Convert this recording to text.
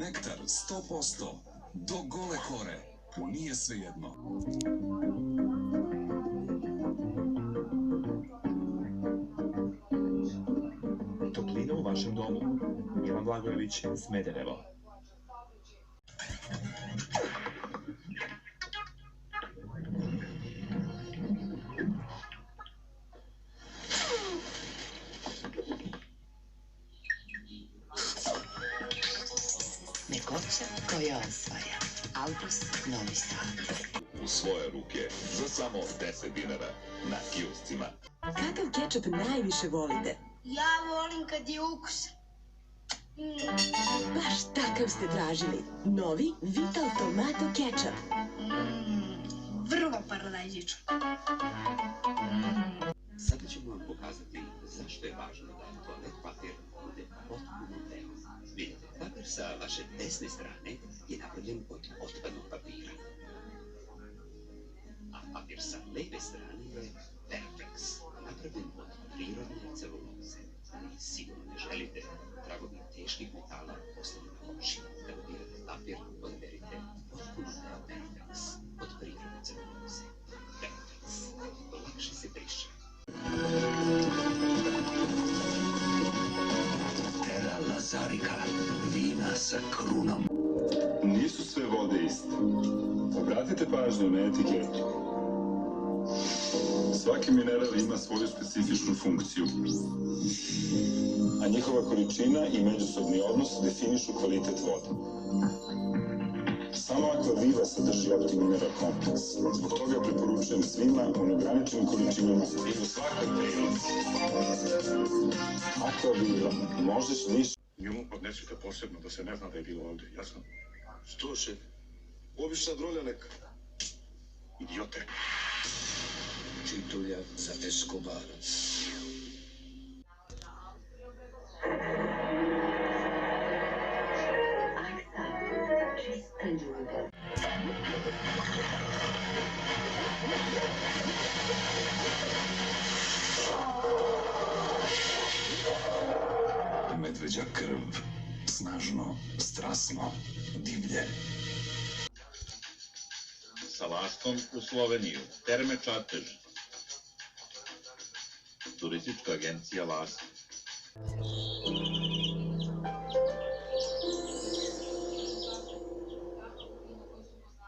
Nektar 100%, do gole kore, nije svejedno. Toplina u vašem domu. Milan Blagojević, Smederevo. Mekoća koja osvaja. Albus Novi Sad. U svoje ruke za samo 10 dinara na kioscima. Kakav kečap najviše volite? Ja volim kad je ukusan. Baš takav ste tražili. Novi Vital Tomato Ketchup. Vrlo paradajzično. Sada ćemo vam pokazati zašto je važno da toalet papir bude potpuno beo. Vidite, papir sa vaše desne strane je napravljen od otpadnog papira. A papir sa leve strane je Perfex, napravljen od prirodne celuloze. Vi sigurno ne želite tragovi teških metala ostali na koži. Kada birate papir, odaberite potpuno beo Perfex od prirodne celuloze. Perfex, lakše se briše. Terra Lazarica, vina sa krunom. Nisu sve vode iste. Obratite pažnju na etiketu. Svaki mineral ima svoju specifičnu funkciju, a njihova količina i međusobni odnos definišu kvalitet vode. Samo Aquaviva sadrži optimineral kompleks. Zbog toga preporučujem svima u neograničenim količinama i u svakoj prilici. Aquaviva, možeš više. Nju odnesite posebno da se ne zna da je bilo ovdje, jasno? Što, šef? Obična drolja neka. Idiote. Čitulja za Escobara. Čista ljubav. Medveđa krv, snažno, strasno, divlje. Sa laskom u Sloveniju, Terme Čatež. Turistička agencija Laska.